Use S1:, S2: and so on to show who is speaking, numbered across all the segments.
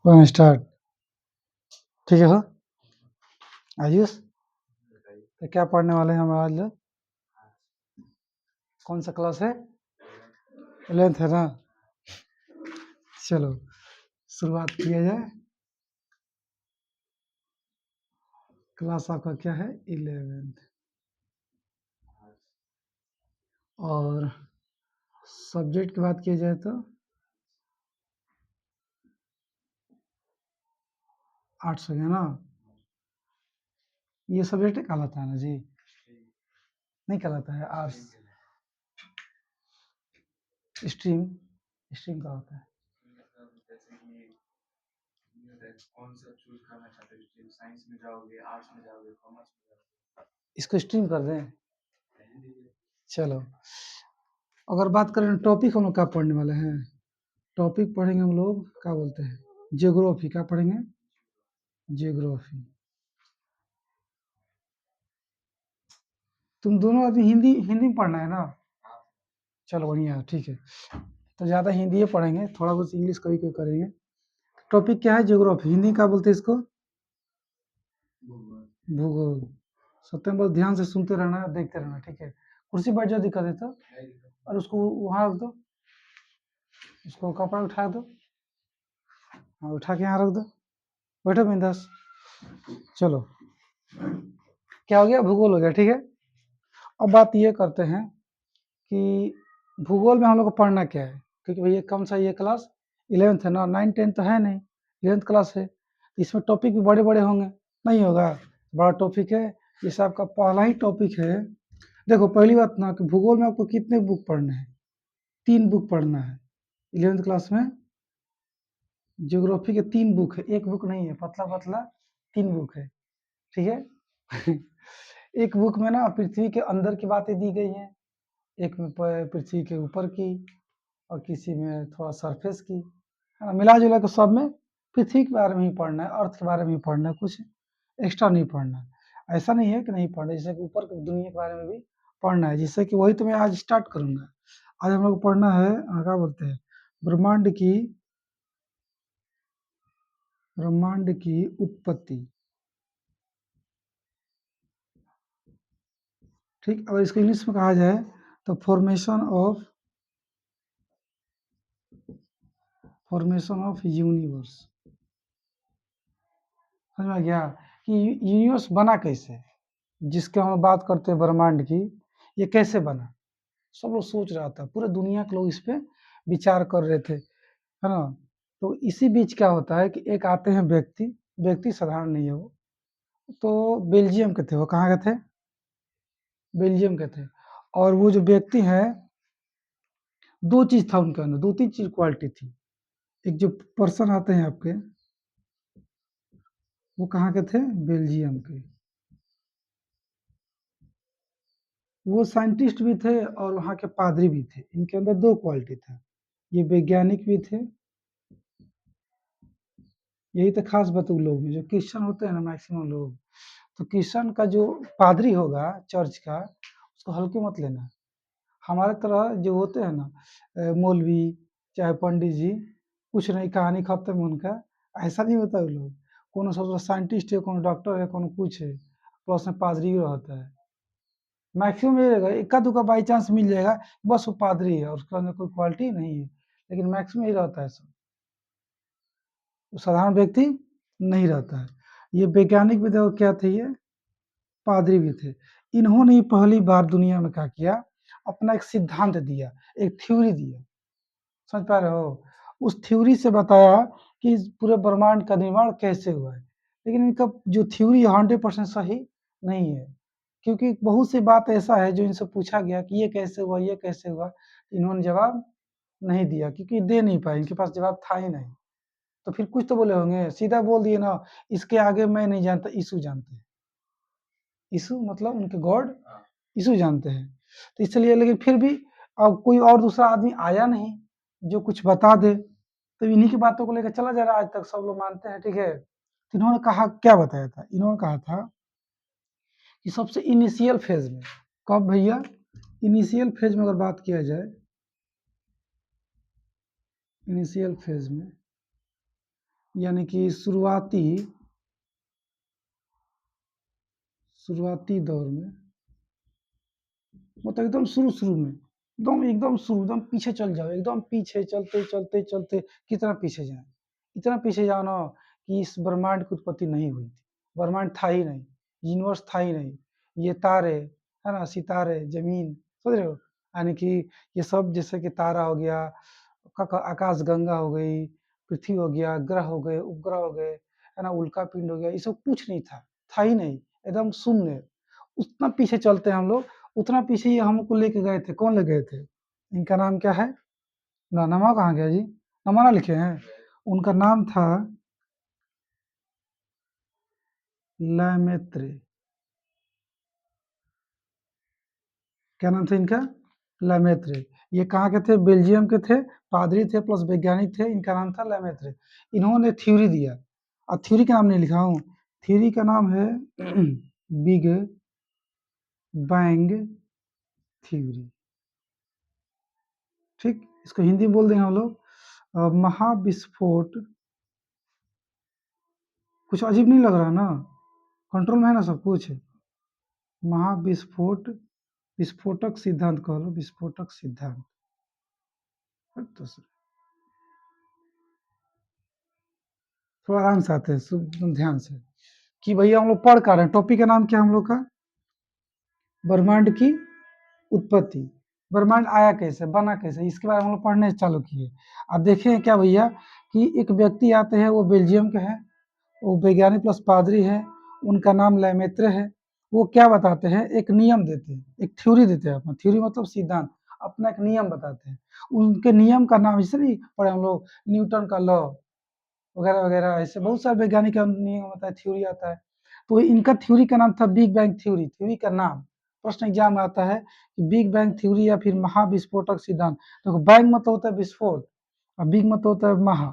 S1: Start. ठीक है हो आयुष, तो क्या पढ़ने वाले हैं हम आज? कौन सा क्लास है? 11th है ना। चलो शुरुआत किया जाए। क्लास आपका क्या है? 11th। और सब्जेक्ट की बात की जाए तो आर्ट्स हो गया ना। ये सब्जेक्ट कहलाता है ना जी? नहीं कहलाता है आर्ट्स। स्ट्रीम स्ट्रीम का होता है। इसको स्ट्रीम कर दें। चलो अगर बात करें टॉपिक हम लोग क्या पढ़ने वाले हैं? टॉपिक पढ़ेंगे हम लोग क्या बोलते हैं, जियोग्राफी। क्या पढ़ेंगे? जियोग्राफी। तुम दोनों आदमी हिंदी हिंदी में पढ़ना है ना? चलो बढ़िया, ठीक है। तो ज़्यादा हिंदी ही पढ़ेंगे, थोड़ा बहुत इंग्लिश कभी कभी करेंगे। टॉपिक क्या है? जियोग्राफी। हिंदी क्या बोलते हैं इसको? भूगोल। सत्यम बहुत ध्यान से सुनते रहना, देखते रहना, ठीक है। कुर्सी बैठ जाओ, दिक्कत है तो। और उसको वहाँ रख दो, उसको कपड़ा उठा दो। हाँ उठा के यहाँ रख दो। बैठो बिंदास। चलो क्या हो गया? भूगोल हो गया, ठीक है। अब बात ये करते हैं कि भूगोल में हम लोग को पढ़ना क्या है, क्योंकि भैया कौन सा ये क्लास 11th है ना, 9 10 तो है नहीं, 11th क्लास है। इसमें टॉपिक भी बड़े बड़े होंगे, नहीं होगा? बड़ा टॉपिक है। जैसे आपका पहला ही टॉपिक है। देखो पहली बात ना कि भूगोल में आपको कितने बुक पढ़ने हैं? 3 बुक पढ़ना है 11th क्लास में। ज्योग्राफी के 3 बुक है, एक बुक नहीं है, पतला पतला 3 बुक है, ठीक है। एक बुक में ना पृथ्वी के अंदर की बातें दी गई हैं, एक में पृथ्वी के ऊपर की, और किसी में थोड़ा सरफेस की, है ना। मिला जुला के सब में पृथ्वी के बारे में ही पढ़ना है, अर्थ के बारे में ही पढ़ना है, कुछ एक्स्ट्रा नहीं पढ़ना है। ऐसा नहीं है कि नहीं पढ़ना, जैसे कि ऊपर की दुनिया के बारे में भी पढ़ना है, जिससे कि वही तो मैं आज स्टार्ट करूंगा। आज हम लोग पढ़ना है क्या बोलते हैं, ब्रह्मांड की उत्पत्ति। ठीक, अगर इसको इंग्लिश में कहा जाए तो फॉर्मेशन ऑफ यूनिवर्स। समझ में आ गया कि यूनिवर्स बना कैसे, जिसके हम बात करते हैं ब्रह्मांड की, ये कैसे बना। सब लोग सोच रहा था, पूरे दुनिया के लोग इस पे विचार कर रहे थे, है ना। तो इसी बीच क्या होता है कि एक आते हैं व्यक्ति साधारण नहीं है वो, तो बेल्जियम के थे। वो कहाँ के थे? बेल्जियम के थे। और वो जो व्यक्ति है, 2 चीज था उनके अंदर, 2 3 चीज क्वालिटी थी। एक जो पर्सन आते हैं आपके, वो कहाँ के थे? बेल्जियम के। वो साइंटिस्ट भी थे और वहाँ के पादरी भी थे। इनके अंदर 2 क्वालिटी था। ये वैज्ञानिक भी थे। यही तो खास बात है लोग में, जो क्रिश्चियन होते हैं ना मैक्सिमम लोग, तो क्रिश्चियन का जो पादरी होगा चर्च का, उसको हल्के मत लेना। हमारे तरह जो होते हैं ना मौलवी चाहे पंडित जी, कुछ नहीं, कहानी खत्म उनका। ऐसा नहीं होता है लोग। कोनो सब साइंटिस्ट है, कोनो डॉक्टर है, कोनो कुछ है, प्लस में पादरी भी रहता है। मैक्सिमम ये रहेगा, इक्का दुक्का बाई चांस मिल जाएगा, बस वो पादरी है और उसके अंदर कोई क्वालिटी नहीं है, लेकिन मैक्सिमम यही रहता है सब। साधारण व्यक्ति नहीं रहता है। ये वैज्ञानिक भी थे और क्या थे, ये पादरी भी थे। इन्होंने ही पहली बार दुनिया में क्या किया, अपना एक सिद्धांत दिया, एक थ्योरी दिया। समझ पा रहे हो? उस थ्योरी से बताया कि इस पूरे ब्रह्मांड का निर्माण कैसे हुआ है। लेकिन इनका जो थ्योरी 100% सही नहीं है, क्योंकि बहुत सी बात ऐसा है जो इनसे पूछा गया कि ये कैसे हुआ, ये कैसे हुआ, इन्होंने जवाब नहीं दिया, क्योंकि दे नहीं पाए, इनके पास जवाब था ही नहीं। तो फिर कुछ तो बोले होंगे, सीधा बोल दिए ना, इसके आगे मैं नहीं जानता, यीशु जानते हैं। यीशु मतलब उनके गॉड यीशु जानते हैं। तो इसलिए, लेकिन फिर भी अब कोई और दूसरा आदमी आया नहीं जो कुछ बता दे, तो इन्हीं की बातों को लेकर चला जा रहा है, आज तक सब लोग मानते हैं, ठीक है। तो इन्होंने कहा, क्या बताया था, इन्होंने कहा था कि सबसे इनिशियल फेज में, कब भैया? इनिशियल फेज में अगर बात किया जाए, इनिशियल फेज में यानी कि शुरुआती दौर में, मतलब एकदम शुरू में, एकदम शुरू, एकदम पीछे चल जाओ, एकदम पीछे चलते चलते चलते कितना पीछे जाए, इतना पीछे जाओ ना कि इस ब्रह्मांड की उत्पत्ति नहीं हुई थी, ब्रह्मांड था ही नहीं, यूनिवर्स था ही नहीं, ये तारे है ना, सितारे, जमीन, समझ रहे हो, यानी कि ये सब जैसे कि तारा हो गया, आकाश गंगा हो गई, पृथ्वी हो गया, ग्रह हो गए, उपग्रह हो गए, है ना, उल्का पिंड हो गया, ये सब कुछ नहीं था ही नहीं, एकदम शून्य। उतना पीछे चलते हैं हम लोग, उतना पीछे ये हमको लेके गए थे। कौन ले गए थे? इनका नाम क्या है? ना नमा कहाँ गया जी? नमा ना लिखे हैं? उनका नाम था लैमेत्रे। क्या नाम था इनका? लैमेत्रे। ये कहाँ के थे? बेल्जियम के थे, पादरी थे प्लस वैज्ञानिक थे, इनका नाम था लैमेत्रे। इन्होंने थ्योरी दिया, और थ्योरी का नाम नहीं लिखा हूँ, थ्योरी का नाम है बिग बैंग थ्योरी। ठीक, इसको हिंदी में बोल देंगे हम लोग महाविस्फोट। कुछ अजीब नहीं लग रहा ना? कंट्रोल में है ना सब कुछ? महाविस्फोट, विस्फोटक सिद्धांत कह लो, विस्फोटक सिद्धांत। तो थोड़ा आराम से आते हैं, ध्यान से, कि भैया हम लोग पढ़ कर रहे हैं। टॉपिक का नाम क्या हम लोग का? ब्रह्मांड की उत्पत्ति। ब्रह्मांड आया कैसे, बना कैसे, इसके बारे में हम लोग पढ़ने चालू किए। अब देखें क्या भैया, कि एक व्यक्ति आते हैं, वो बेल्जियम के हैं, वो वैज्ञानिक प्लस पादरी है, उनका नाम लैमेत्रे है। वो क्या बताते हैं? एक नियम देते हैं, एक थ्योरी देते हैं, अपना थ्योरी मतलब सिद्धांत, अपना एक नियम बताते हैं। उनके नियम का नाम, जैसे नहीं पढ़े हम लोग, न्यूटन का लॉ वगैरह वगैरह, ऐसे बहुत सारे वैज्ञानिक का नियम होता है, थ्योरी आता है। तो इनका थ्योरी का नाम था बिग बैंग थ्योरी। थ्योरी का नाम प्रश्न एग्जाम में आता है कि बिग बैंग थ्योरी या फिर महाविस्फोटक सिद्धांत। देखो, बैंग मतलब होता है विस्फोट, और बिग मतलब होता है महा,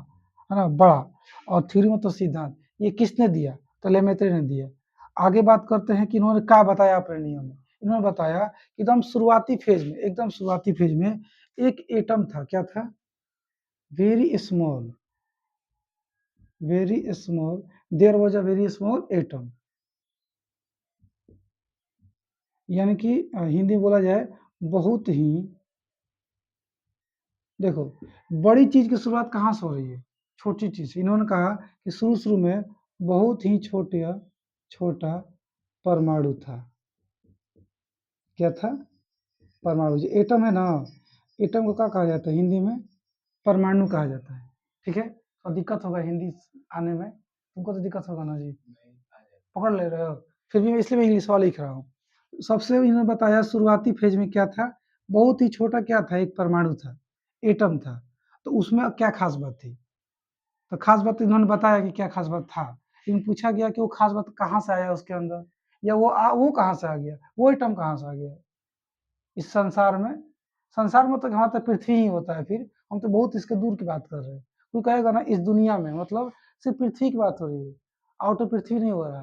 S1: है ना, बड़ा, और थ्योरी मतलब सिद्धांत। ये किसने दिया? तो लेमेत्रे ने दिया। आगे बात करते हैं कि इन्होंने क्या बताया अपने नियम में। इन्होंने बताया कि एकदम शुरुआती फेज में, एकदम शुरुआती फेज में एक एटम था। क्या था? Very small, very small, there was a very small atom। यानी कि हिंदी बोला जाए, बहुत ही, देखो, बड़ी चीज की शुरुआत कहाँ से हो रही है? छोटी चीज से। इन्होंने कहा कि शुरू में बहुत ही छोटा परमाणु था। क्या था? परमाणु। जो एटम है ना, एटम को क्या कहा जाता है हिंदी में? परमाणु कहा जाता है। ठीक है, और दिक्कत होगा हिंदी आने में, तुमको तो दिक्कत होगा ना जी, पकड़ ले रहे हो? फिर भी इसलिए मैं इंग्लिश वाला लिख रहा हूँ। सबसे इन्होंने बताया शुरुआती फेज में क्या था? बहुत ही छोटा क्या था? एक परमाणु था, एटम था। तो उसमें क्या खास बात थी? तो खास बात इन्होंने बताया कि क्या खास बात था। लेकिन पूछा गया कि वो खास बात कहाँ से आया उसके अंदर, या वो कहाँ से आ गया, वो एटम कहाँ से आ गया इस संसार में? संसार में तो हमारा तो पृथ्वी ही होता है। फिर हम तो बहुत इसके दूर की बात कर रहे हैं। कोई कहेगा ना इस दुनिया में, मतलब सिर्फ पृथ्वी की बात हो रही है, आउटर पृथ्वी नहीं हो रहा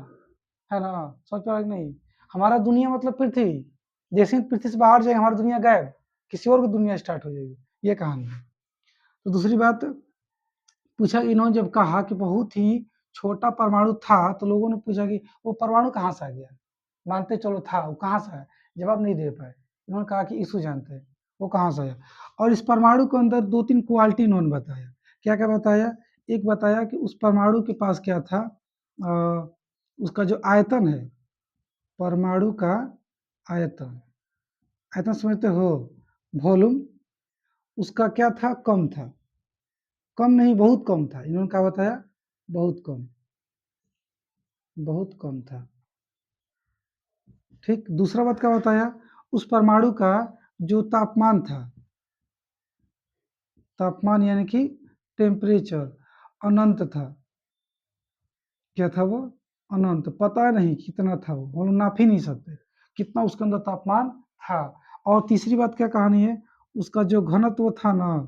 S1: है ना? सोच पा रहे कि नहीं? हमारा दुनिया मतलब पृथ्वी, जैसे ही पृथ्वी से बाहर जाएगा हमारी दुनिया गायब, किसी और की दुनिया स्टार्ट हो जाएगी, ये कहानी है। तो दूसरी बात पूछा, इन्होंने जब कहा कि बहुत ही छोटा परमाणु था, तो लोगों ने पूछा कि वो परमाणु कहाँ से आ गया? मानते चलो था, वो कहाँ से आया? जवाब नहीं दे पाए। इन्होंने कहा कि इशू जानते हैं वो कहाँ से आया। और इस परमाणु के अंदर दो तीन क्वालिटी इन्होंने बताया। क्या क्या बताया? एक बताया कि उस परमाणु के पास क्या था, उसका जो आयतन है, परमाणु का आयतन, आयतन समझते हो? वॉल्यूम उसका क्या था? कम था। कम नहीं, बहुत कम था। इन्होंने क्या बताया? बहुत कम, बहुत कम था। ठीक, दूसरा बात क्या बताया? उस परमाणु का जो तापमान था, तापमान यानी कि टेम्परेचर, अनंत था। क्या था वो? अनंत। पता नहीं कितना था वो, हम लोग नाप ही नहीं सकते कितना उसके अंदर तापमान था। और तीसरी बात क्या कहानी है? उसका जो घनत्व था ना,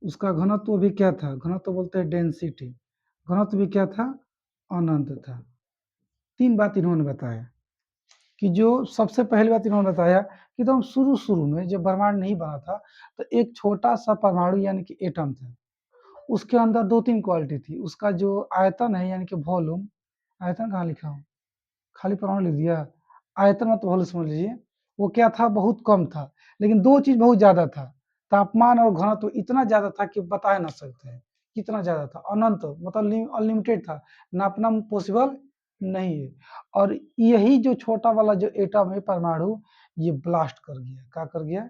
S1: उसका घनत्व भी क्या था? घनत्व बोलते हैं डेंसिटी, घनत्व भी क्या था? अनंत था। तीन बात इन्होंने बताया। कि जो सबसे पहली बात इन्होंने बताया कि एकदम शुरू में जब ब्रह्मांड नहीं बना था, तो एक छोटा सा परमाणु यानी कि एटम था, उसके अंदर 2-3 क्वालिटी थी। उसका जो आयतन है यानी कि वॉल्यूम, आयतन कहाँ लिखा हूँ? खाली परमाणु लिख दिया। आयतन मतलब वॉल्यूम समझ लीजिए, वो क्या था, बहुत कम था। लेकिन 2 चीज़ बहुत ज़्यादा था, तापमान और घनत्व तो इतना ज़्यादा था कि बता ही ना सकते हैं, कितना ज़्यादा था, अनंत मतलब अनलिमिटेड था, नापना पॉसिबल नहीं है। और यही जो छोटा वाला जो एटम है, परमाणु, ये ब्लास्ट कर गया। क्या कर गया?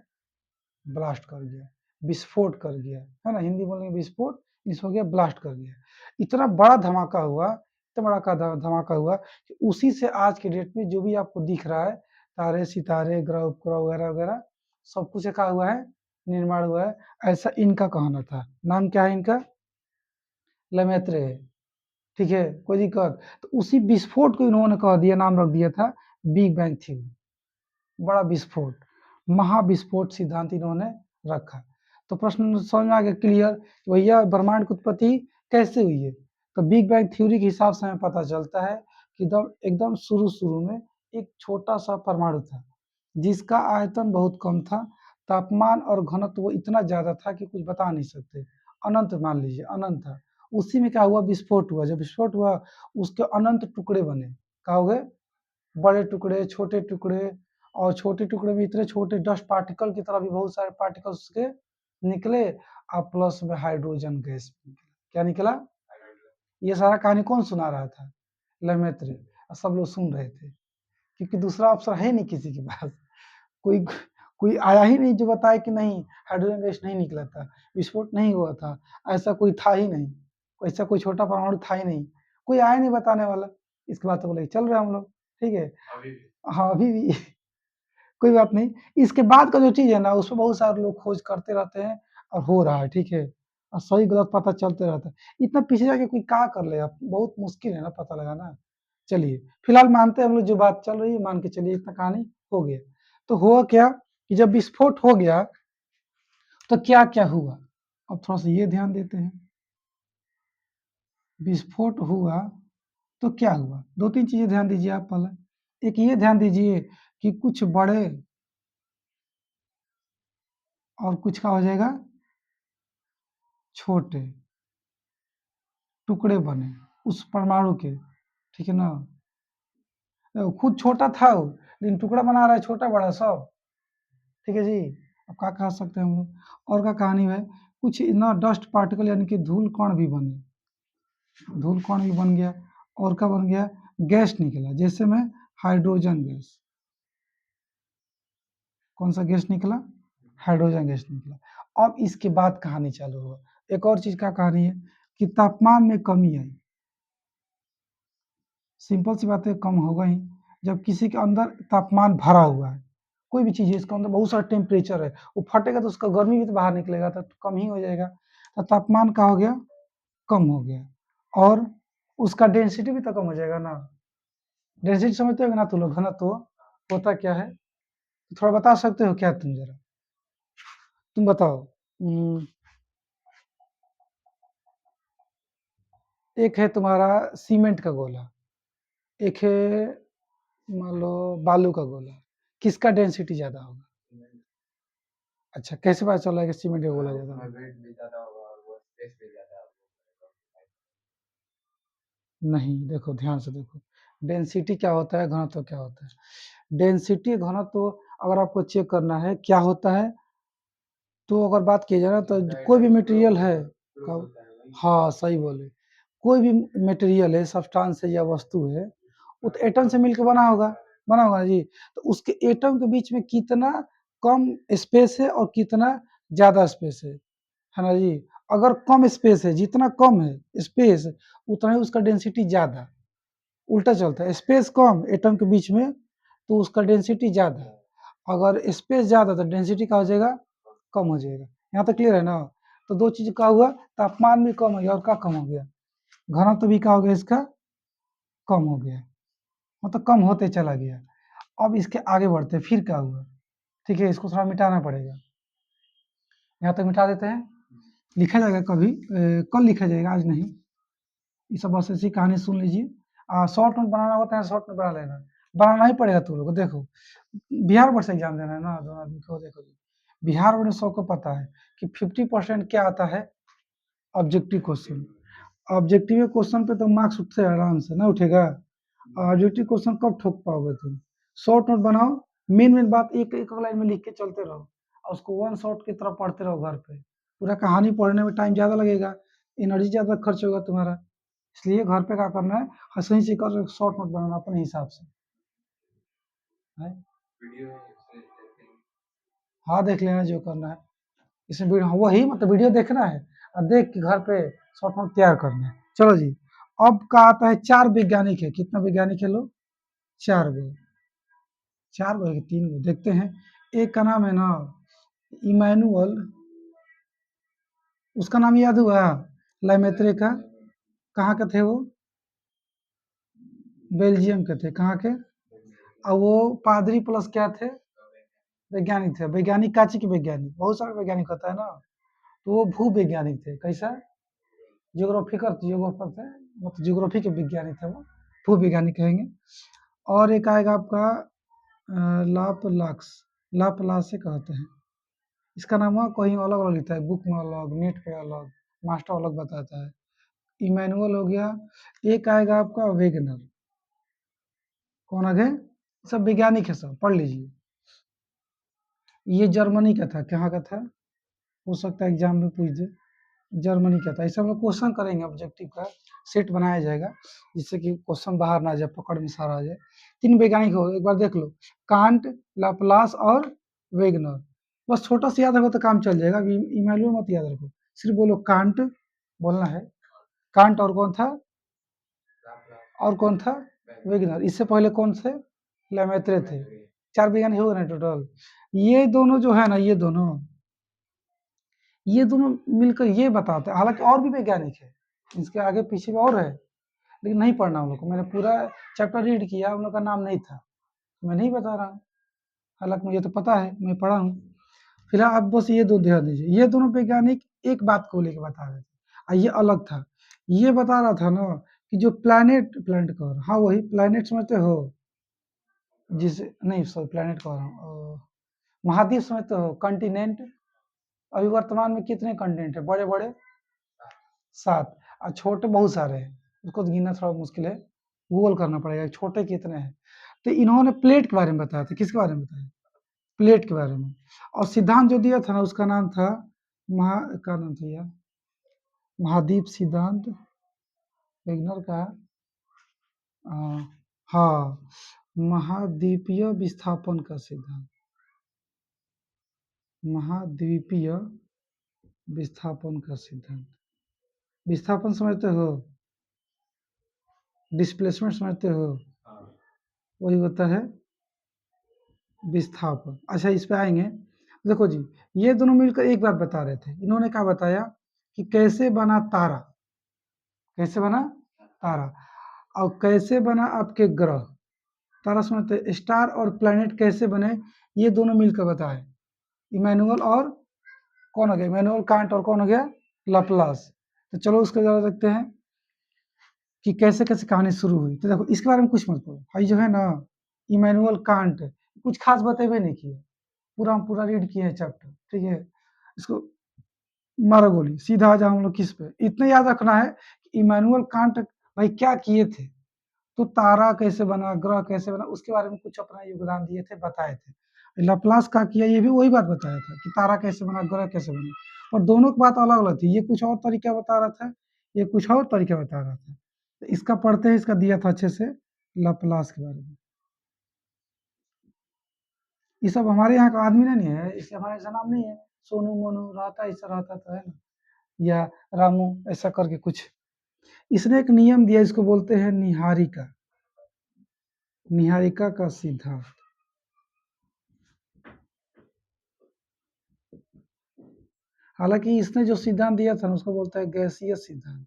S1: ब्लास्ट कर गया, विस्फोट कर गया, है ना, हिंदी बोलेंगे विस्फोट, इस हो गया ब्लास्ट कर गया। इतना बड़ा धमाका हुआ, इतना बड़ा का धमाका हुआ कि उसी से आज के डेट में जो भी आपको दिख रहा है, तारे सितारे ग्रह उपग्रह वगैरह वगैरह, सब कुछ क्या हुआ है, निर्माण हुआ है। ऐसा इनका कहना था। नाम क्या है इनका? लेमेत्रे है। ठीक है, कोई दिक्कत? तो उसी विस्फोट को इन्होंने कह दिया, नाम रख दिया था बिग बैंग थ्योरी, बड़ा विस्फोट, महाविस्फोट सिद्धांत इन्होंने रखा। तो प्रश्न समझ में आ गया क्लियर? भैया ब्रह्मांड की उत्पत्ति कैसे हुई है? तो बिग बैंग थ्योरी के हिसाब से हमें पता चलता है कि एकदम एकदम शुरू शुरू में एक छोटा सा परमाणु था, जिसका आयतन बहुत कम था, तापमान और घनत्व वो इतना ज्यादा था कि कुछ बता नहीं सकते, अनंत मान लीजिए, अनंत था। उसी में क्या हुआ, विस्फोट हुआ। जब विस्फोट हुआ, उसके अनंत टुकड़े बने। क्या हो गए? बड़े टुकड़े, छोटे टुकड़े, और छोटे टुकड़े में इतने छोटे डस्ट पार्टिकल की तरह भी बहुत सारे पार्टिकल्स के निकले, और प्लस में हाइड्रोजन गैस निकला। क्या निकला? ये सारा कहानी कौन सुना रहा था? लेमेत्रे। सब लोग सुन रहे थे, क्योंकि दूसरा ऑप्शन है नहीं किसी के पास। कोई कोई आया ही नहीं जो बताए कि नहीं, हाइड्रोजन गैस नहीं निकला था, विस्फोट नहीं हुआ था, ऐसा कोई था ही नहीं, ऐसा कोई छोटा परमाणु था ही नहीं, कोई आया नहीं बताने वाला। इसके बाद तो बोले चल रहे हम लोग, ठीक है। हाँ, अभी भी कोई बात नहीं। इसके बाद का जो चीज है ना, उसमें बहुत सारे लोग खोज करते रहते हैं, और हो रहा है, ठीक है, और सही गलत पता चलते रहता है। इतना पीछे जाके कोई क्या कर लेगा, बहुत मुश्किल है ना पता लगाना। चलिए, फिलहाल मानते हैं हम लोग, जो बात चल रही है मान के चलिए, इतना कहानी हो गया। तो हुआ क्या कि जब विस्फोट हो गया तो क्या क्या हुआ, अब थोड़ा सा ये ध्यान देते हैं। विस्फोट हुआ तो क्या हुआ, 2-3 चीजें ध्यान दीजिए आप। पहले एक ये ध्यान दीजिए कि कुछ बड़े और कुछ का हो जाएगा छोटे टुकड़े बने उस परमाणु के, ठीक है ना। खुद छोटा था वो, लेकिन टुकड़ा बना रहा है छोटा बड़ा सब, ठीक है जी। अब क्या कह सकते हैं हम लोग, और क्या कहानी है, कुछ ना डस्ट पार्टिकल यानी कि धूल कण भी बने, धूल कण भी बन गया, और क्या बन गया, गैस निकला, जैसे में हाइड्रोजन गैस। कौन सा गैस निकला? हाइड्रोजन गैस निकला। अब इसके बाद कहानी चालू हुआ। एक और चीज का कहानी है कि तापमान में कमी आई। सिंपल सी बात है, कम होगा ही जब किसी के अंदर तापमान भरा हुआ है, कोई भी चीज है इसके अंदर बहुत सारा टेम्परेचर है, वो फटेगा तो उसका गर्मी भी तो बाहर निकलेगा, तो कम ही हो जाएगा। तो तापमान का हो गया, कम हो गया, और उसका डेंसिटी भी तो कम हो जाएगा ना। डेंसिटी समझते हो ना तुम लोग, घनत्व होता क्या है, थोड़ा बता सकते हो क्या? तुम जरा, तुम बताओ। एक है तुम्हारा सीमेंट का गोला, एक है मान लो बालू का गोला, किसका डेंसिटी ज्यादा होगा? अच्छा, कैसे पता चल रहा है कि सीमेंट का गोला ज्यादा होगा? नहीं, देखो ध्यान से देखो, डेंसिटी क्या होता है, घनत्व क्या होता है। डेंसिटी घनत्व अगर आपको चेक करना है क्या होता है, तो अगर बात की जाए ना, तो कोई भी मटेरियल है, हाँ सही बोले, कोई भी मटेरियल है, सब्सटेंस है या वस्तु है, वो तो एटम से मिलकर बना होगा जी। तो उसके एटम के बीच में कितना कम स्पेस है और कितना ज्यादा स्पेस है ना जी। अगर कम स्पेस है, जितना कम है स्पेस, उतना ही उसका डेंसिटी ज्यादा। उल्टा चलता है, स्पेस कम एटम के बीच में तो उसका डेंसिटी ज्यादा, अगर स्पेस ज्यादा तो डेंसिटी का हो जाएगा, कम हो जाएगा। यहाँ तक क्लियर है ना। तो दो चीज का हुआ, तापमान भी कम हो गया और क्या कम हो गया, घनत्व भी क्या हो गया इसका, कम हो गया, मतलब कम होते चला गया। अब इसके आगे बढ़ते फिर क्या हुआ, ठीक है, इसको थोड़ा मिटाना पड़ेगा, यहाँ तक मिटा देते हैं, लिखा जाएगा कभी, कल लिखा जाएगा, आज नहीं। ये सब बस ऐसी कहानी सुन लीजिए। शॉर्ट नोट बनाना होता है, शॉर्ट नोट बना लेना, बनाना ही पड़ेगा तुम लोग को। देखो, बिहार बोर्ड से एग्जाम देना है ना, जो आदमी को, देखो बिहार बोर्ड में सबको पता है कि 50% क्या आता है, ऑब्जेक्टिव क्वेश्चन। ऑब्जेक्टिव क्वेश्चन पे तो मार्क्स उठते हैं आराम से, ना उठेगा? ऑब्जेक्टिव क्वेश्चन कब ठोक पाओगे तुम? शॉर्ट नोट बनाओ, मेन मेन बात एक एक लाइन में लिख के चलते रहो और उसको वन शॉट की तरह पढ़ते रहो घर पे। पूरा कहानी पढ़ने में टाइम ज़्यादा लगेगा, एनर्जी ज़्यादा खर्च होगा तुम्हारा, इसलिए घर पे क्या करना है, हंसी से कर शॉर्ट नोट बनाना अपने हिसाब से है। हाँ देख लेना जो करना है इसमें वीडियो, वही मतलब वीडियो देखना है और देख के घर पे शॉर्ट नोट तैयार करना है। चलो जी, अब का आता है चार वैज्ञानिक है, कितना वैज्ञानिक है लोग? चार गो, चार गो है कि तीन गो, देखते हैं। एक का नाम है ना इमैनुअल, उसका नाम याद हुआ? लैमेत्रे का, कहाँ के थे वो? बेल्जियम के थे, कहाँ के? और वो पादरी प्लस क्या थे? वैज्ञानिक थे। वैज्ञानिक काची के वैज्ञानिक, बहुत सारे वैज्ञानिक होता है ना, तो वो भू वैज्ञानिक थे। कैसा? जियोग्राफिकर, जियोग्राफर थे, मतलब जियोग्राफी के विज्ञानी थे वो, भू वैज्ञानिक कहेंगे। और एक आएगा आपका लाप्लास, लाप्लास से कहते हैं, इसका नाम हुआ कहीं अलग अलग लिखता है, बुक में अलग, नेट पे अलग, मास्टर अलग बताता है। इमैनुअल हो गया। एक आएगा आपका वेगनर, कौन आ गए? सब वैज्ञानिक है, सब पढ़ लीजिए। ये जर्मनी का था, कहाँ का था? हो सकता है एग्जाम में पूछ दे, जर्मनी का था। ऐसे हम लोग क्वेश्चन करेंगे, ऑब्जेक्टिव का सेट बनाया जाएगा जिससे कि क्वेश्चन बाहर ना जाए, पकड़ में सारा आ जाए। तीन वैज्ञानिक हो, एक बार देख लो, कांट, लाप्लास और वेगनर। बस छोटा सा याद रखो तो काम चल जाएगा, इमैनुअल मत याद रखो, सिर्फ बोलो कांट बोलना है। कांट और कौन था? और कौन था? वेगनर। इससे पहले कौन थे? लेमेत्रे थे। चार वैज्ञानिक हो गए ना टोटल। ये दोनों जो है ना, ये दोनों मिलकर ये बताते हैं, हालांकि और भी वैज्ञानिक है, इसके आगे पीछे भी और है, लेकिन नहीं पढ़ना हम लोग को। मैंने पूरा चैप्टर रीड किया, उन लोग का नाम नहीं था, मैं नहीं बता रहा हूँ, हालांकि मुझे तो पता है, मैं पढ़ा हूँ। फिलहाल आप बस ये दो ध्यान दीजिए, ये दोनों वैज्ञानिक एक बात को लेकर बता रहे थे और ये अलग था। ये बता रहा था ना कि जो प्लैनेट, प्लैनेट कह, हाँ वही प्लैनेट समझते हो, जिसे नहीं सॉरी प्लैनेट कह रहा हूँ, महाद्वीप समझते हो, कॉन्टिनेंट। अभी वर्तमान में कितने कॉन्टिनेंट है बड़े बड़े? 7। और छोटे बहुत सारे हैं, उसको तो गिनना थोड़ा मुश्किल है, गूगल करना पड़ेगा छोटे कितने हैं। तो इन्होंने प्लेट के बारे में बताया था, किसके बारे में बताया? प्लेट के बारे में। और सिद्धांत जो दिया था ना, उसका नाम था क्या नाम था यार? महाद्वीप सिद्धांत, वेगनर का, हाँ, महाद्वीपीय विस्थापन का सिद्धांत, महाद्वीपीय विस्थापन का सिद्धांत। विस्थापन समझते हो? डिस्प्लेसमेंट समझते हो? वही होता है विस्थापन। अच्छा इस पे आएंगे, देखो जी, ये दोनों मिलकर एक बात बता रहे थे। इन्होंने क्या बताया कि कैसे बना तारा, कैसे बना तारा, और कैसे बना आपके ग्रह। तारा समझते, स्टार और प्लैनेट कैसे बने, ये दोनों मिलकर बताए। इमैनुअल और कौन हो गया? इमैनुअल कांट और कौन हो गया? लाप्लास। तो चलो उसको जरा देखते हैं कि कैसे कैसे कहानी शुरू हुई। तो देखो इसके बारे में कुछ मत पढ़ो भाई, जो है ना इमैनुअल कांट, कुछ खास बतेबे नहीं किए, पूरा हम पूरा रीड किए हैं चैप्टर, ठीक है। इसको मारो गोली, सीधा आ जाओ हम लोग किस पे, इतना याद रखना है कि इमैनुअल कांट भाई क्या किए थे, तो तारा कैसे बना, ग्रह कैसे बना, उसके बारे में कुछ अपना योगदान दिए थे, बताए थे। लैपलास का किया, ये भी वही बात बताया था कि तारा कैसे बना, ग्रह कैसे बना, और दोनों की बात अलग अलग थी। ये कुछ और तरीका बता रहा था, ये कुछ और तरीका बता रहा था। तो इसका पढ़ते ही इसका दिया था अच्छे से लैपलास के बारे में। ये सब हमारे यहाँ का आदमी नहीं है, इससे हमारे ऐसा नाम नहीं है, सोनू मोनू रहता ऐसा रहता तो है ना, या रामू ऐसा करके कुछ। इसने एक नियम दिया, इसको बोलते हैं निहारिका, निहारिका का सिद्धांत। हालांकि इसने जो सिद्धांत दिया था उसको बोलता है गैसीय सिद्धांत,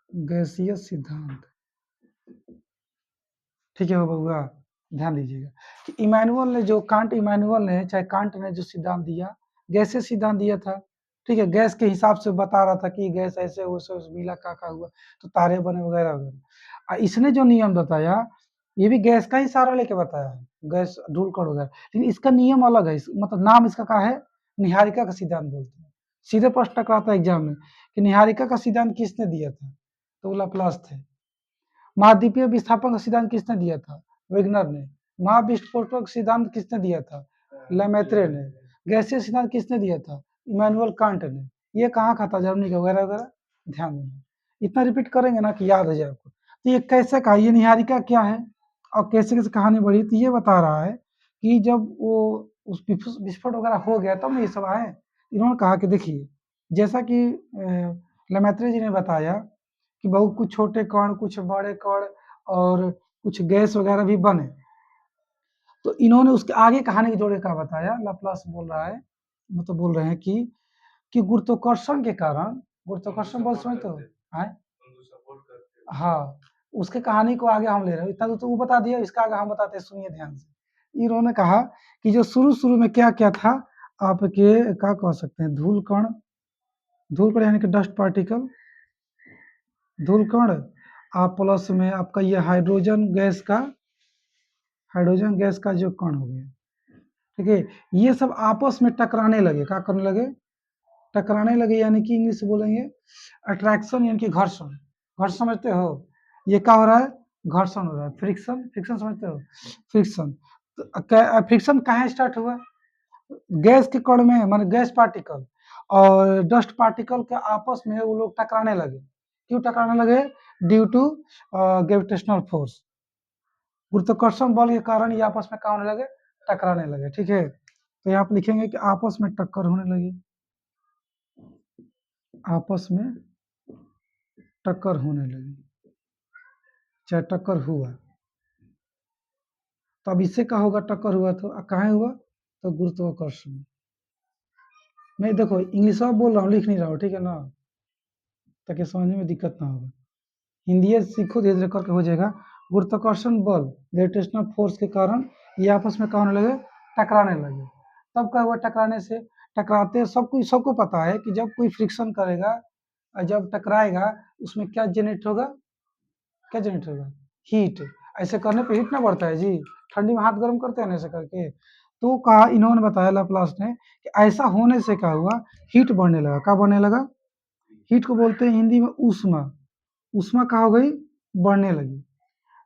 S1: गैसीय सिद्धांत, ठीक है बउआ, ध्यान दीजिएगा कि इमैनुअल ने जो कांट, इमैनुअल ने चाहे कांट ने जो सिद्धांत दिया, गैसीय सिद्धांत दिया था, ठीक है। गैस के हिसाब से बता रहा था कि गैस ऐसे वैसे मिला का हुआ तो तारे बने वगैरह वगैरह। इसने जो नियम बताया, ये भी गैस का ही सारा लेके बताया है, गैस धूल कण वगैरह, लेकिन इसका नियम अलग है, मतलब नाम इसका क्या है? निहारिका का सिद्धांत बोलते हैं। सीधे प्रश्न टकराता है एग्जाम में कि निहारिका का सिद्धांत किसने दिया था, तो वो लाप्लास थे। महाद्वीपीय विस्थापन का सिद्धांत किसने दिया था, वेगनर ने। महाविस्फोटक सिद्धांत किसने दिया था, लेमैत्रे ने। गैसीय सिद्धांत किसने दिया था, इमैनुअल कांट ने। ये कहाँ का था, जर्मनी का, वगैरह वगैरह। ध्यान देना, इतना रिपीट करेंगे ना कि याद हो जाए आपको। तो ये कैसे कहा, ये निहारिका क्या है और कैसे कैसे कहानी बढ़ी, तो ये बता रहा है कि जब वो उस विस्फोट वगैरह हो गया तब ये सब आए। इन्होंने कहा कि देखिए, जैसा कि लेमैत्रे जी ने बताया कि बहुत कुछ छोटे कण, कुछ बड़े कण और कुछ गैस वगैरह भी बने, तो इन्होंने उसके आगे कहानी के जोड़े का बताया। लाप्लास बोल रहा है, मतलब बोल रहे हैं कि गुरुत्वाकर्षण के कारण, गुरुत्वाकर्षण बल समझते हो, हाँ, उसके कहानी को आगे हम ले रहे हैं। इतना तो वो बता दिया, इसका आगे हम बताते हैं, सुनिए ध्यान से। इन्होंने कहा कि जो शुरू शुरू में क्या क्या था, आपके क्या कह सकते हैं, धूल कण यानी कि डस्ट पार्टिकल, धूल कण, आप प्लस में आपका ये हाइड्रोजन गैस का जो कण हो गया, ठीक है, ये सब आपस में टकराने लगे। क्या करने लगे, टकराने लगे, यानी कि इंग्लिश बोलेंगे अट्रैक्शन, यानी कि घर्षण। घर्षण समझते हो, ये क्या हो रहा है, घर्षण हो रहा है। फ्रिक्शन, फ्रिक्शन समझते हो, फ्रिक्शन। फ्रिक्शन कहाँ स्टार्ट हुआ, गैस के कण में, माने गैस पार्टिकल और डस्ट पार्टिकल के आपस में वो लोग टकराने लगे। क्यों टकराने लगे, ड्यू टू ग्रेविटेशनल फोर्स, गुरुत्वाकर्षण बल के कारण ये आपस में क्या होने लगे, टकराने लगे। ठीक है, तो यहाँ पे लिखेंगे कि आपस में टक्कर होने लगी, आपस में टक्कर होने लगी, चाहे टक्कर हुआ। तो अब इससे क्या होगा, टक्कर हुआ तो कहाँ हुआ, तो गुरुत्वाकर्षण। मैं देखो इंग्लिश में बोल रहा हूँ, लिख नहीं रहा हूँ, ठीक है ना, ताकि समझने में दिक्कत ना होगा। हिंदी सीखो, धीरे धीरे करके हो जाएगा। गुरुत्वाकर्षण बल, ग्रेविटेशनल फोर्स के कारण ये आपस में क्या होने लगे, टकराने लगे। तब क्या हुआ, टकराने से, टकराते सबको पता है कि जब कोई फ्रिक्शन करेगा और जब टकराएगा उसमें क्या जनरेट होगा, क्या जनरेट होगा, हीट। ऐसे करने पे हीट ना बढ़ता है जी, ठंडी में हाथ गर्म करते हैं ना ऐसे करके। तो कहा, इन्होंने बताया लाप्लास ने कि ऐसा होने से क्या हुआ, हीट बढ़ने लगा। क्या बढ़ने लगा, हीट को बोलते हैं हिंदी में ऊष्मा। ऊष्मा क्या हो गई, बढ़ने लगी।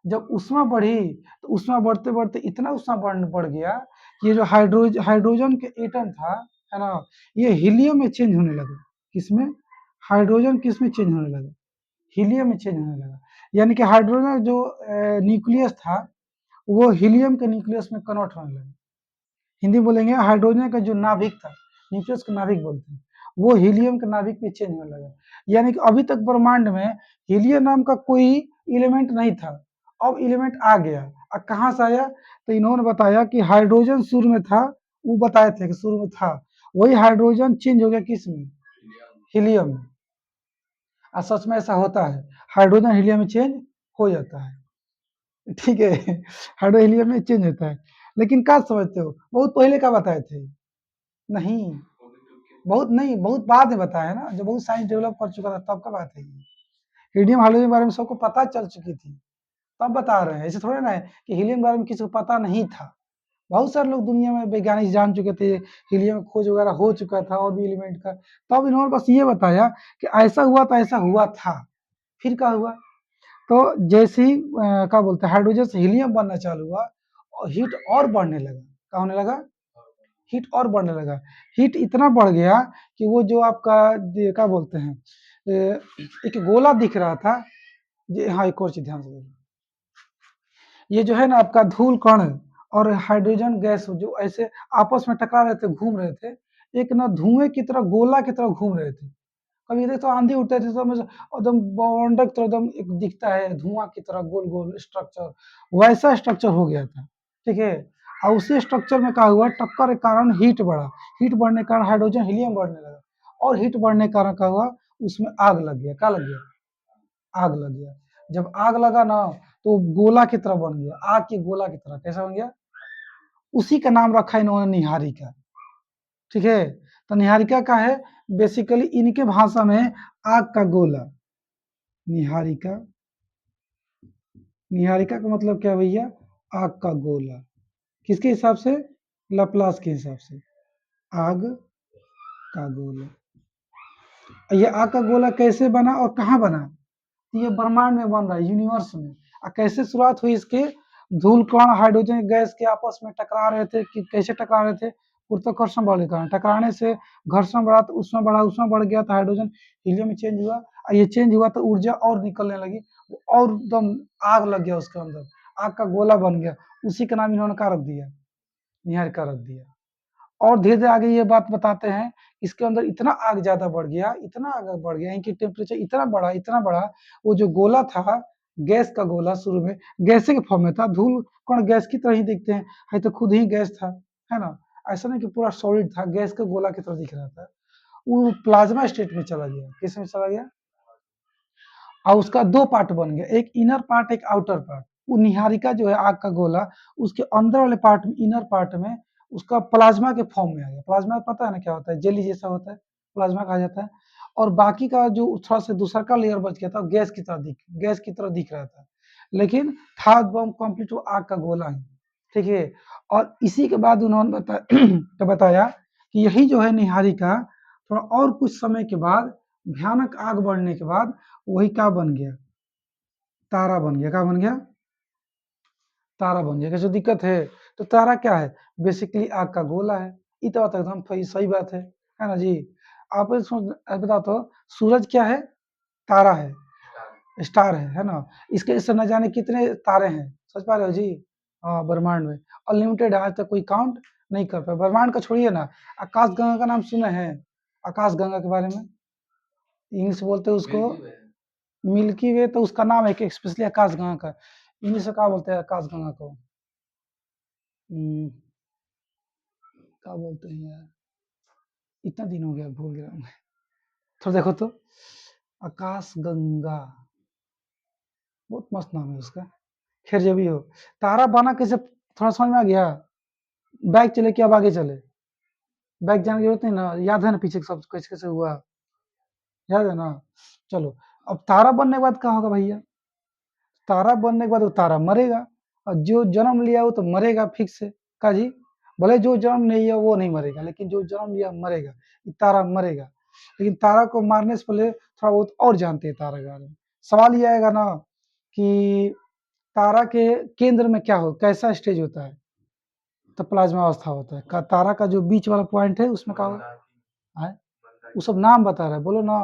S1: जब ऊष्मा बढ़ी तो ऊष्मा बढ़ते बढ़ते इतना ऊष्मा बढ़ गया कि ये जो हाइड्रोजन के एटम था, है ना, ये हीलियम में चेंज होने लगा। किसमें, हाइड्रोजन किसमें चेंज होने लगा, हीलियम में चेंज होने लगा। यानी कि हाइड्रोजन जो न्यूक्लियस था वो हीलियम के न्यूक्लियस में कन्वर्ट होने लगा। हिंदी बोलेंगे हाइड्रोजन का जो नाभिक था, न्यूक्लियस का नाभिक बोलते हैं, वो हीलियम के नाभिक में चेंज होने लगा। यानी कि अभी तक ब्रह्मांड में हीलियम नाम का कोई एलिमेंट नहीं था, अब एलिमेंट आ गया। अब कहाँ से आया, तो इन्होंने बताया कि हाइड्रोजन शुरू में था, वो बताए थे कि शुरू में था, वही हाइड्रोजन चेंज हो गया किस में, हीलियम में। और सच में ऐसा होता है, हाइड्रोजन हीलियम में चेंज हो जाता है, ठीक है, हाइड्रो हीलियम में चेंज होता है। लेकिन क्या समझते हो, बहुत पहले का बताए थे, नहीं, बहुत नहीं, बहुत बाद में बताया ना, जब बहुत साइंस डेवलप कर चुका था तब का बात है ये। हीलियम हाइड्रोजन के बारे में सबको पता चल चुकी थी, तब बता रहे हैं। ऐसे थोड़े ना है कि हीलियम के बारे में किसी को पता नहीं था। बहुत सारे लोग दुनिया में वैज्ञानिक जान चुके थे, हीलियम खोज वगैरह हो चुका था और भी एलिमेंट का। तब इन्होंने बस ये बताया कि ऐसा हुआ था, ऐसा हुआ था। फिर क्या हुआ, तो जैसे ही क्या बोलते हैं, हाइड्रोजन से हीलियम बनना चालू हुआ और हीट और बढ़ने लगा। क्या होने लगा, हीट और बढ़ने लगा। हीट इतना बढ़ गया कि वो जो आपका क्या बोलते हैं, एक गोला दिख रहा था। हाँ, एक और चीज ध्यान से देखो, ये जो है ना आपका धूल कण और हाइड्रोजन गैस जो ऐसे आपस में टकरा रहे थे, घूम रहे थे, एक ना धुएं की तरह, गोला की तरह घूम रहे थे। कभी देखो आंधी उठते थे तो एकदम बॉन्डक तरह एकदम एक दिखता है धुआं की तरह, गोल गोल स्ट्रक्चर, वैसा स्ट्रक्चर हो गया था। ठीक है, और उसी स्ट्रक्चर में क्या हुआ, टक्कर के कारण हीट बढ़ा, हीट बढ़ने के कारण हाइड्रोजन हीलियम बढ़ने लगा, और हीट बढ़ने के कारण क्या हुआ, उसमें आग लग गया। क्या लग गया, आग लग गया। जब आग लगा ना तो गोला की तरह बन गया, आग की गोला की तरह। कैसा बन गया, उसी का नाम रखा इन्होंने निहारिका। ठीक है, तो निहारिका का है बेसिकली इनके भाषा में आग का गोला। निहारिका, निहारिका का मतलब क्या भैया, आग का गोला। किसके हिसाब से, लैप्लास के हिसाब से, आग का गोला। ये आग का गोला कैसे बना और कहाँ बना? ये ब्रह्मांड में बन रहा है, यूनिवर्स में। कैसे शुरुआत हुई इसके? धूल कण हाइड्रोजन गैस के आपस में टकरा रहे थे कि कैसे टकरा रहे थे? गुरुत्वाकर्षण बल के कारण टकराने से घर्षण बढ़ा तो उसमें बढ़ गया तो हाइड्रोजन हीलियम में चेंज हुआ और ये चेंज हुआ तो ऊर्जा और निकलने लगी और एकदम आग लग गया उसके अंदर, आग का गोला बन गया। उसी का नाम इन्होंने क्या रख दिया? निहारिका रख दिया। और धीरे धीरे आगे ये बात बताते हैं, इसके अंदर इतना आग ज्यादा बढ़ गया, इतना आग बढ़ गया इनकी टेम्परेचर इतना बढ़ा, वो जो गोला था गैस का गोला शुरू में गैसे के फॉर्म में था, धूल कण गैस की तरह ही दिखते हैं, है तो खुद ही गैस था, है ना? ऐसा नहीं कि पूरा सॉलिड था, गैस का गोला की तरह दिख रहा था। वो प्लाज्मा स्टेट में चला गया। किस में चला गया? और उसका दो पार्ट बन गया, एक इनर पार्ट एक आउटर पार्ट। वो निहारिका जो है आग का गोला, उसके अंदर वाले पार्ट में, इनर पार्ट में उसका प्लाज्मा के फॉर्म में आ गया। प्लाज्मा पता है ना क्या होता है? जेली जैसा होता है, प्लाज्मा कहा जाता है। और बाकी का जो थोड़ा सा दूसरा का लेयर बच गया था, गैस की तरह दिख रहा था, लेकिन था बम कंप्लीट वो आग का गोला ही। ठीक है। और इसी के बाद उन्होंने बताया कि यही जो है निहारिका थोड़ा और कुछ समय के बाद, भयानक आग बढ़ने के बाद वही क्या बन गया? तारा बन गया। क्या बन गया? तारा बन गया। कैसे दिक्कत है? तो तारा क्या है? बेसिकली आग का गोला है। ये तो बात एकदम सही बात है ना जी? आप बताओ तो सूरज क्या है? तारा है, स्टार है ना? इसके इससे न जाने कितने तारे हैं, समझ पा रहे हो जी? हाँ, ब्रह्मांड में अनलिमिटेड है, आज तक कोई काउंट नहीं कर पाया। ब्रह्मांड का छोड़िए ना, आकाश गंगा का नाम सुने हैं? आकाश गंगा के बारे में इंग्लिश बोलते हैं उसको मिल्की वे, तो उसका नाम है कि स्पेशली आकाशगंगा का इंग्लिश में क्या बोलते हैं आकाशगंगा को? क्या बोलते हैं यार, इतना दिन हो गया भूल गया मैं। थोड़ा देखो तो, आकाशगंगा, बहुत मस्त नाम है उसका। खैर जो भी हो, तारा बना कैसे, थोड़ा समझ में आ गया? बैक चले कि अब आगे चले? बैक जाने की जरूरत नहीं ना, याद है ना पीछे सब कैसे कैसे हुआ? याद है ना? चलो, अब तारा बनने के बाद क्या होगा भैया? तारा बनने के बाद वो तारा मरेगा, और जो जन्म लिया वो तो मरेगा फिक्स है। का जी? भले जो जन्म नहीं लिया वो नहीं मरेगा, लेकिन जो जन्म लिया मरेगा। ये तारा मरेगा, लेकिन तारा को मारने से पहले थोड़ा बहुत और जानते हैं तारा के बारे में। सवाल ये आएगा ना कि तारा के केंद्र में क्या हो, कैसा स्टेज होता है? तो प्लाज्मा अवस्था होता है। तारा का जो बीच वाला पॉइंट है उसमें क्या होगा? वो सब नाम बता रहा है, बोलो ना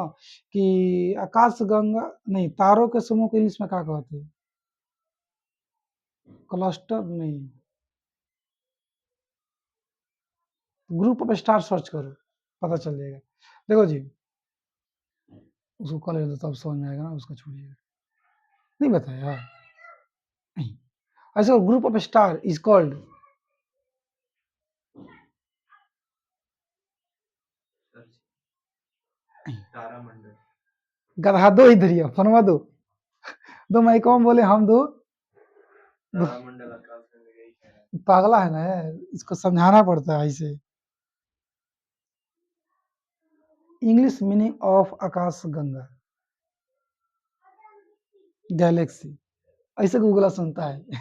S1: कि आकाश गंगा नहीं, तारों के समूह को इंग्लिश में क्या कहते हैं? क्लस्टर नहीं, ग्रुप ऑफ स्टार सर्च करो, पता चल जाएगा। देखो जी, उसको कर लेते तब समझ में आएगा ना, उसको छोड़िए। नहीं बताया? नहीं। ऐसा group of star is called गधा। दो इधर ही फनवा दो, दो मैं कौन बोले हम दो? पागला है ना, इसको समझाना पड़ता है ऐसे। English meaning of Akash Ganga, Galaxy. ऐसे गूगल सुनता है